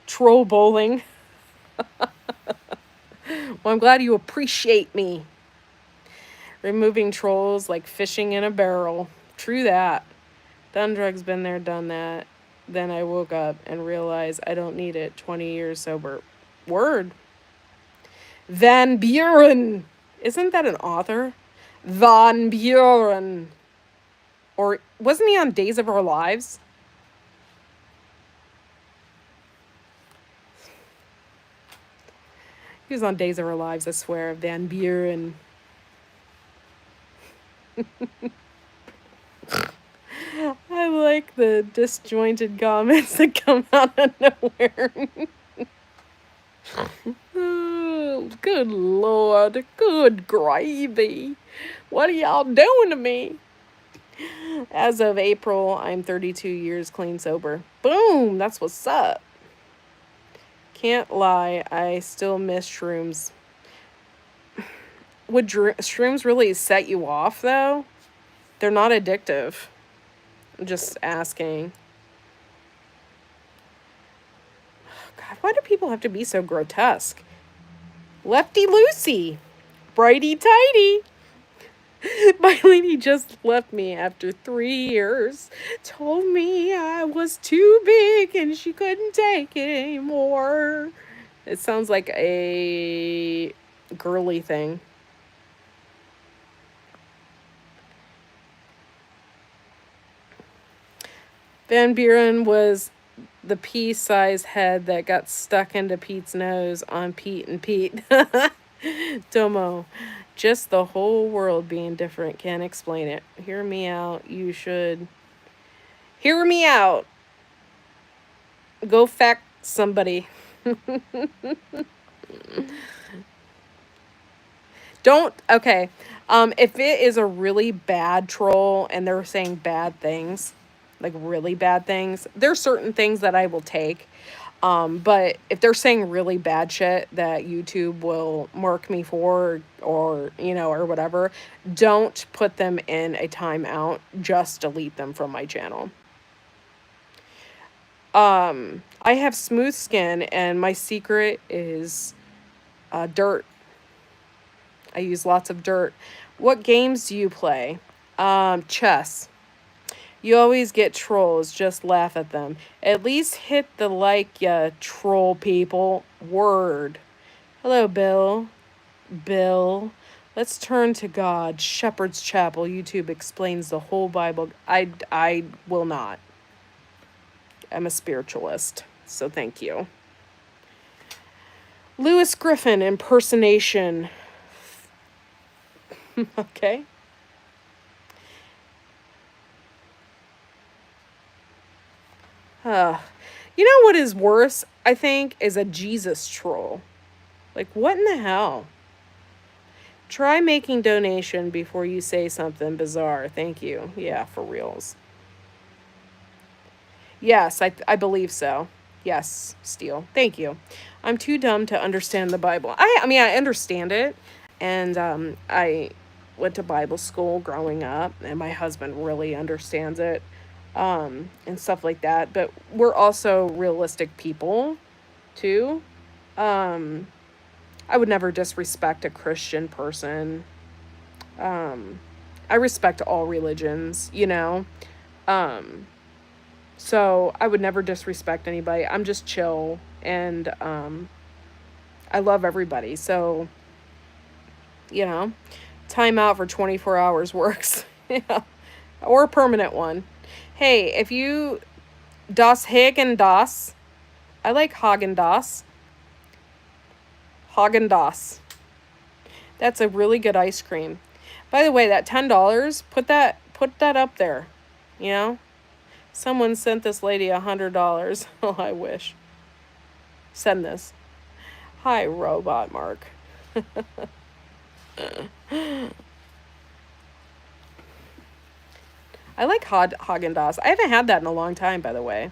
S1: Troll bowling. Well, I'm glad you appreciate me. Removing trolls like fishing in a barrel. True that. Done drugs, been there, done that. Then I woke up and realized I don't need it. 20 years sober. Word. Van Buren. Isn't that an author? Van Buren. Or wasn't he on Days of Our Lives? He was on Days of Our Lives, I swear. Van Buren. I like the disjointed comments that come out of nowhere. Oh, good Lord. Good gravy. What are y'all doing to me? As of April, I'm 32 years clean sober. Boom! That's what's up. Can't lie, I still miss shrooms. Would shrooms really set you off, though? They're not addictive. I'm just asking. God, why do people have to be so grotesque? Lefty Lucy. Brighty tighty. My lady just left me after 3 years. Told me I was too big and she couldn't take it anymore. It sounds like a girly thing. Van Buren was the pea-sized head that got stuck into Pete's nose on Pete and Pete. Domo. Just the whole world being different. Can't explain it. Hear me out. You should. Hear me out. Go fact somebody. Don't. Okay. If it is a really bad troll and they're saying bad things, like really bad things, there's certain things that I will take. But if they're saying really bad shit that YouTube will mark me for or, or whatever, don't put them in a timeout. Just delete them from my channel. I have smooth skin and my secret is dirt. I use lots of dirt. What games do you play? Chess. You always get trolls. Just laugh at them. At least hit the like, ya troll people. Word. Hello, Bill. Bill. Let's turn to God. Shepherd's Chapel. YouTube explains the whole Bible. I will not. I'm a spiritualist. So thank you. Lewis Griffin impersonation. Okay. You know what is worse, I think, is a Jesus troll. Like, what in the hell? Try making donation before you say something bizarre. Thank you. Yeah, for reals. Yes, I believe so. Yes, Steele. Thank you. I'm too dumb to understand the Bible. I mean, I understand it. And I went to Bible school growing up, and my husband really understands it, and stuff like that. But we're also realistic people, too. I would never disrespect a Christian person. I respect all religions, So I would never disrespect anybody. I'm just chill, and I love everybody. So, time out for 24 hours works. Yeah. Or a permanent one. Hey, if you Das Hagen Das, I like Hagen Das. Hagen Das. That's a really good ice cream. By the way, that $10, put that up there. Someone sent this lady $100. Oh, I wish. Send this. Hi, Robot Mark. I like Haagen-Dazs. I haven't had that in a long time, by the way.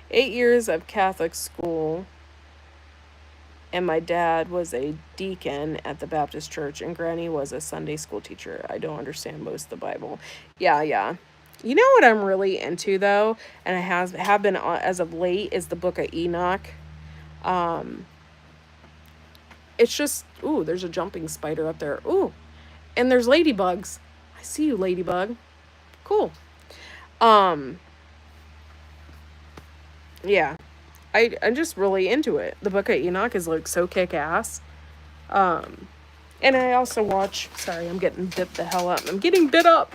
S1: 8 years of Catholic school, and my dad was a deacon at the Baptist church, and Granny was a Sunday school teacher. I don't understand most of the Bible. Yeah. You know what I'm really into, though, and I have been as of late, is the Book of Enoch. It's just, ooh, there's a jumping spider up there. Ooh, and there's ladybugs. I see you, ladybug. Cool. Yeah. I'm just really into it. The Book of Enoch is like so kick-ass. And I also watch, sorry, I'm getting bit the hell up. I'm getting bit up.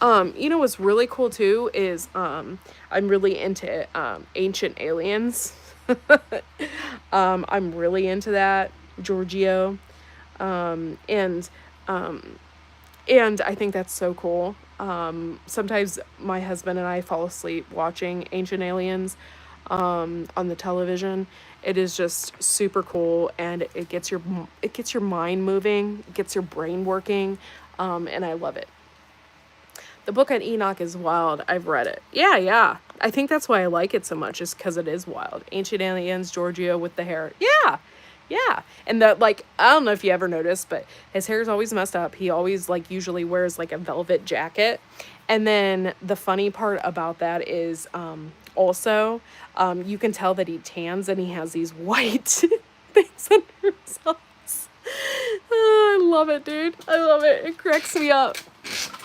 S1: What's really cool too is I'm really into Ancient Aliens. I'm really into that, Giorgio. And I think that's so cool. Sometimes my husband and I fall asleep watching Ancient Aliens on the television. It is just super cool, and it gets your mind moving, it gets your brain working, and I love it. The Book of Enoch is wild. I've read it. Yeah. I think that's why I like it so much, is because it is wild. Ancient Aliens, Giorgio with the hair. Yeah. And I don't know if you ever noticed, but his hair is always messed up. He always usually wears a velvet jacket. And then the funny part about that is also you can tell that he tans and he has these white things under his eyes. Oh, I love it, dude. I love it. It cracks me up.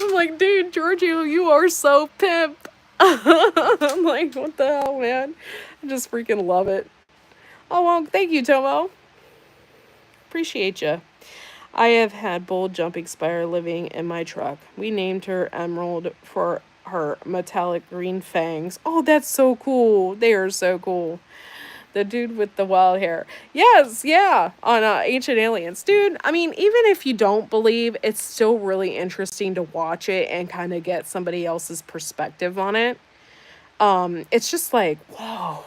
S1: I'm like, dude, Giorgio, you are so pimp. I'm like, what the hell, man? I just freaking love it. Oh, well, thank you, Tomo. Appreciate you. I have had bold jumping spire living in my truck. We named her Emerald for her metallic green fangs. Oh, that's so cool. They are so cool. The dude with the wild hair. Yes, yeah, on Ancient Aliens. Dude, I mean, even if you don't believe, it's still really interesting to watch it and kind of get somebody else's perspective on it. It's just like, whoa,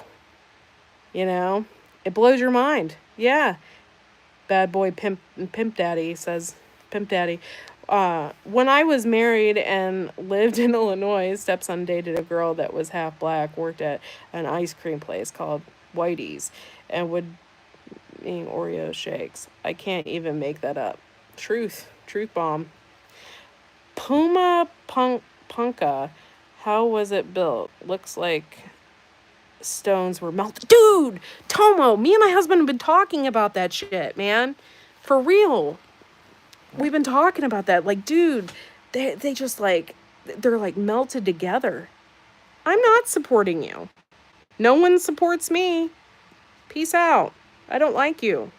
S1: you know? It blows your mind. Yeah. Bad boy pimp daddy says pimp daddy. When I was married and lived in Illinois, stepson dated a girl that was half black, worked at an ice cream place called Whitey's, and would eat Oreo shakes. I can't even make that up. Truth bomb. Punka. How was it built? Looks like stones were melted. Dude, Tomo, me and my husband have been talking about that shit, man. For real. We've been talking about that. Like, dude, they just like, they're like melted together. I'm not supporting you. No one supports me. Peace out. I don't like you.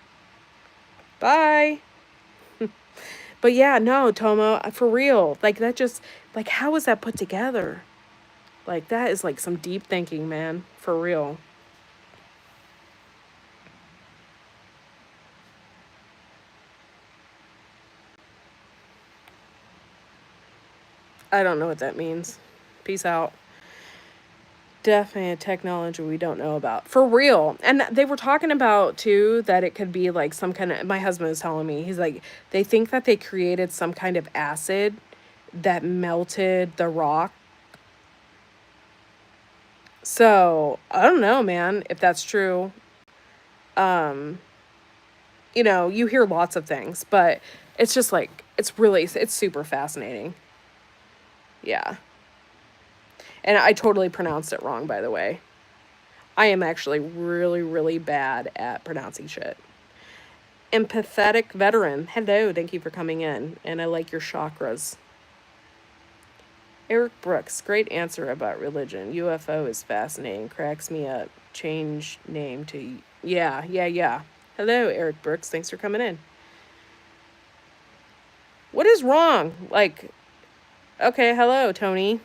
S1: Bye. But yeah, no, Tomo, for real. Like, that just, like, how was that put together? Like, that is like some deep thinking, man. For real. I don't know what that means. Peace out. Definitely a technology we don't know about. For real. And they were talking about, too, that it could be like some kind of. My husband was telling me, he's like, they think that they created some kind of acid that melted the rock. So, I don't know, man, if that's true. Um, you hear lots of things, but it's just like, it's super fascinating. Yeah. And I totally pronounced it wrong, by the way. I am actually really, really bad at pronouncing shit. Empathetic veteran. Hello, thank you for coming in. And I like your chakras. Eric Brooks, great answer about religion. UFO is fascinating. Cracks me up. Change name to. Yeah, yeah, yeah. Hello, Eric Brooks. Thanks for coming in. What is wrong? Like, okay, hello, Tony.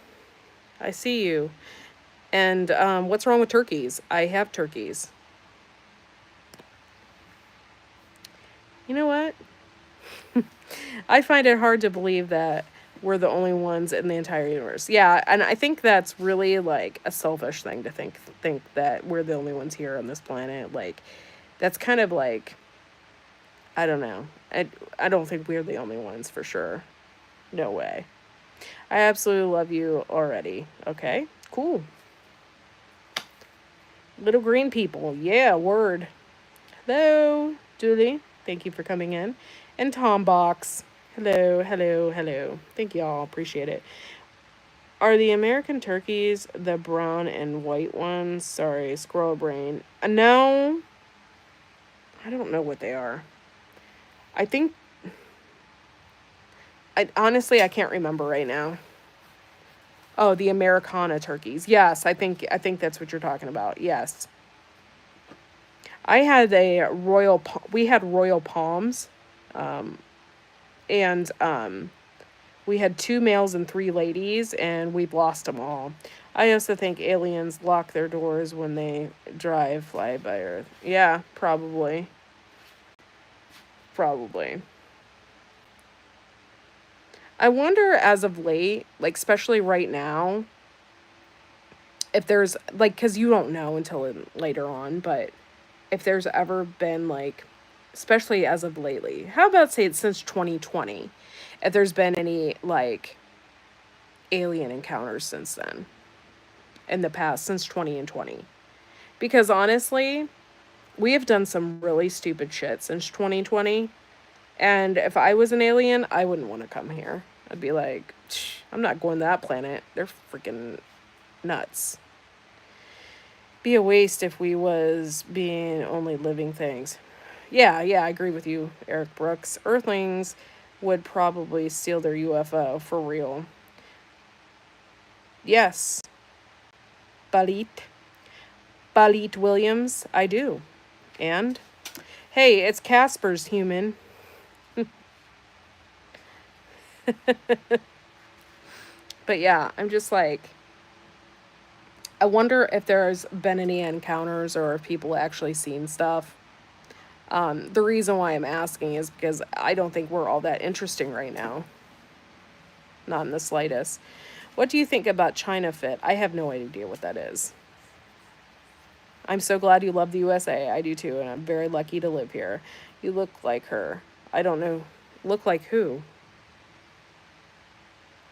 S1: I see you. And what's wrong with turkeys? I have turkeys. You know what? I find it hard to believe that we're the only ones in the entire universe. Yeah, and I think that's really like a selfish thing to think that we're the only ones here on this planet. Like, that's kind of like, I don't know. I don't think we're the only ones for sure. No way. I absolutely love you already. Okay, cool. Little green people. Yeah, word. Hello, Julie. Thank you for coming in. And Tom Box. Hello, hello, hello. Thank y'all. Appreciate it. Are the American turkeys the brown and white ones? Sorry, squirrel brain. No, I don't know what they are. I think. I honestly I can't remember right now. Oh, the Americana turkeys. Yes, I think that's what you're talking about. Yes. I had we had royal palms, and we had two males and three ladies, and we've lost them all. I also think aliens lock their doors when they fly by Earth. Yeah, probably. Probably. I wonder as of late, like, especially right now, if there's, like, because you don't know until later on, but if there's ever been, like, especially as of lately, how about say it since 2020, if there's been any, like, alien encounters since then, in the past, since 20 and 20. Because honestly, we have done some really stupid shit since 2020. And if I was an alien, I wouldn't want to come here. I'd be like, I'm not going to that planet. They're freaking nuts. Be a waste if we was being only living things. Yeah, I agree with you, Eric Brooks. Earthlings would probably steal their UFO for real. Yes, Balit. Balit Williams, I do. And hey, it's Casper's human. But yeah, I'm just like, I wonder if there's been any encounters or if people actually seen stuff. The reason why I'm asking is because I don't think we're all that interesting right now. Not in the slightest. What do you think about China Fit? I have no idea what that is. I'm so glad you love the USA. I do too, and I'm very lucky to live here. You look like her. I don't know. Look like who?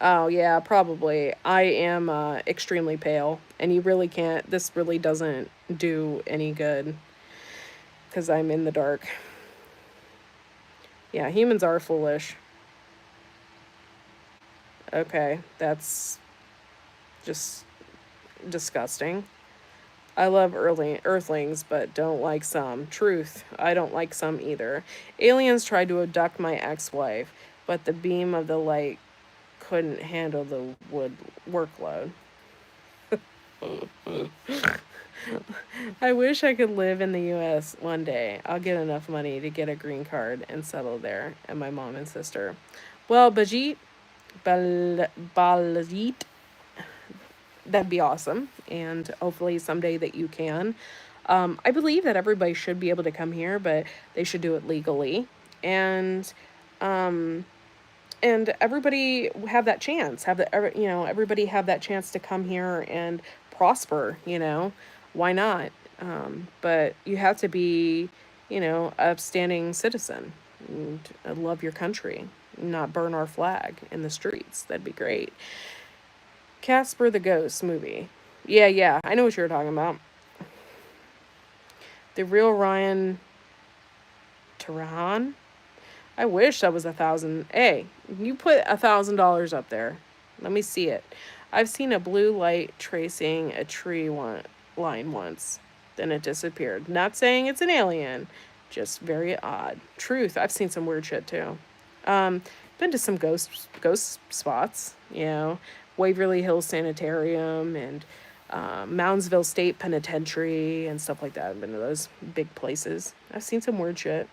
S1: Oh, yeah, probably. I am extremely pale, and you really can't. This really doesn't do any good because I'm in the dark. Yeah, humans are foolish. Okay, that's just disgusting. I love earthlings, but don't like some. Truth, I don't like some either. Aliens tried to abduct my ex-wife, but the beam of the light couldn't handle the wood workload. I wish I could live in the US one day. I'll get enough money to get a green card and settle there, and my mom and sister. Well, Baljeet, that'd be awesome. And hopefully someday that you can. I believe that everybody should be able to come here, but they should do it legally. And um, and everybody have that chance. Everybody have that chance to come here and prosper. Why not? But you have to be, upstanding citizen and love your country, not burn our flag in the streets. That'd be great. Casper the Ghost movie. Yeah, yeah, I know what you're talking about. The real Ryan Tarahan. I wish that was 1,000. Hey, you put $1,000 up there. Let me see it. I've seen a blue light tracing a line once. Then it disappeared. Not saying it's an alien, just very odd. Truth. I've seen some weird shit too. Um, been to some ghost spots. Waverly Hills Sanitarium and Moundsville State Penitentiary and stuff like that. I've been to those big places. I've seen some weird shit.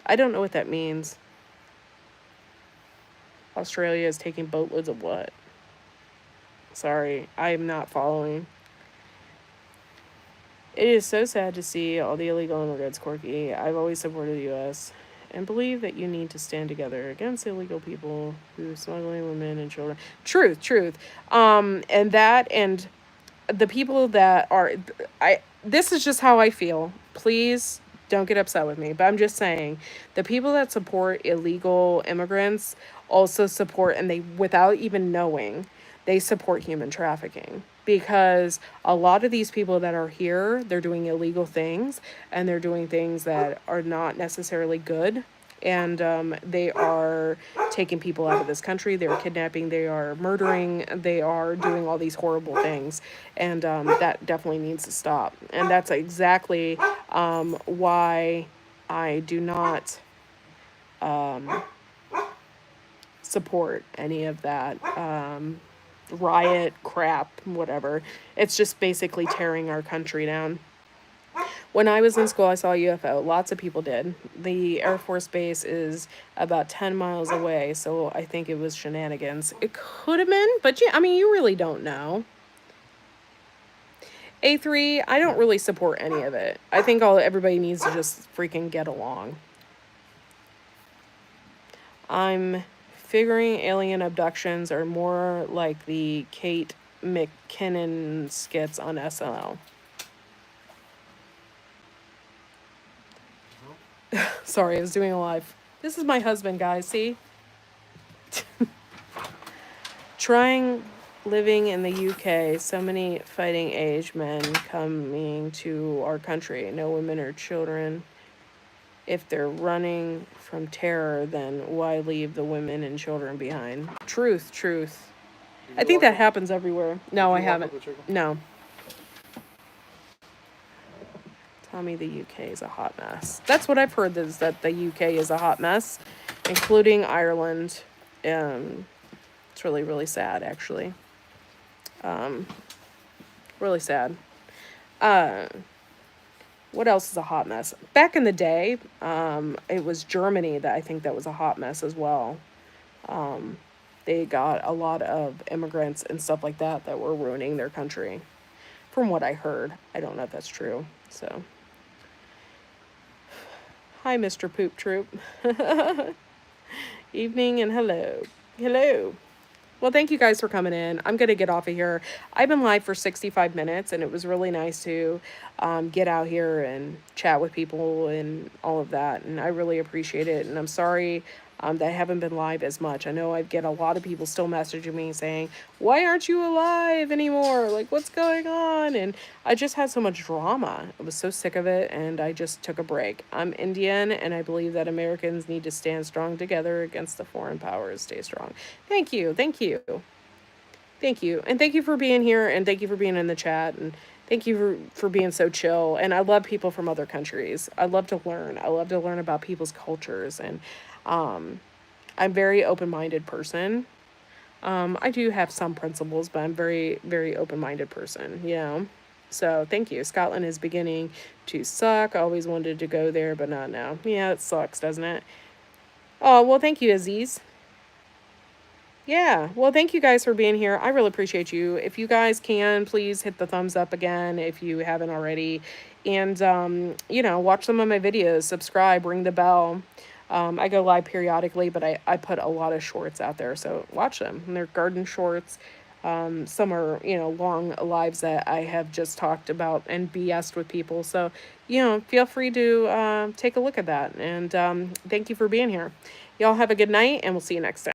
S1: I don't know what that means. Australia is taking boatloads of what? Sorry, I'm not following. It is so sad to see all the illegal immigrants, Corky. I've always supported the U.S. and believe that you need to stand together against illegal people who smuggling women and children. Truth. And the people that are, this is just how I feel. Please don't get upset with me, but I'm just saying the people that support illegal immigrants also support, and they, without even knowing, they support human trafficking, because a lot of these people that are here, they're doing illegal things, and they're doing things that are not necessarily good. And they are taking people out of this country. They are kidnapping. They are murdering. They are doing all these horrible things. And that definitely needs to stop. And that's exactly why I do not support any of that riot crap, whatever. It's just basically tearing our country down. When I was in school, I saw a UFO. Lots of people did. The Air Force Base is about 10 miles away, so I think it was shenanigans. It could have been, but yeah, I mean, you really don't know. A3, I don't really support any of it. I think everybody needs to just freaking get along. I'm figuring alien abductions are more like the Kate McKinnon skits on SNL. Sorry, I was doing a live. This is my husband, guys. See? Trying living in the UK, so many fighting age men coming to our country. No women or children. If they're running from terror, then why leave the women and children behind? Truth. I think that happens everywhere. No, I haven't. No. Tell me the UK is a hot mess. That's what I've heard, is that the UK is a hot mess, including Ireland. It's really, really sad, actually. Really sad. Uh, what else is a hot mess? Back in the day, it was Germany that I think that was a hot mess as well. They got a lot of immigrants and stuff like that that were ruining their country, from what I heard. I don't know if that's true. So, hi, Mr. Poop Troop. Evening and hello. Hello. Well, thank you guys for coming in. I'm going to get off of here. I've been live for 65 minutes, and it was really nice to get out here and chat with people and all of that. And I really appreciate it. And I'm sorry that I haven't been live as much. I know I get a lot of people still messaging me saying, why aren't you alive anymore? Like, what's going on? And I just had so much drama. I was so sick of it, and I just took a break. I'm Indian, and I believe that Americans need to stand strong together against the foreign powers. Stay strong. Thank you. Thank you. Thank you. And thank you for being here, and thank you for being in the chat, and thank you for being so chill. And I love people from other countries. I love to learn. I love to learn about people's cultures, and I'm a very open-minded person. I do have some principles, but I'm very, very open-minded person, you know? So thank you. Scotland is beginning to suck. I always wanted to go there, but not now. Yeah, it sucks, doesn't it? Oh, well, thank you, Aziz. Yeah. Well, thank you guys for being here. I really appreciate you. If you guys can, please hit the thumbs up again if you haven't already. And, watch some of my videos, subscribe, ring the bell. I go live periodically, but I put a lot of shorts out there. So watch them. And they're garden shorts. Some are, long lives that I have just talked about and BS'd with people. So, feel free to take a look at that. And thank you for being here. Y'all have a good night, and we'll see you next time.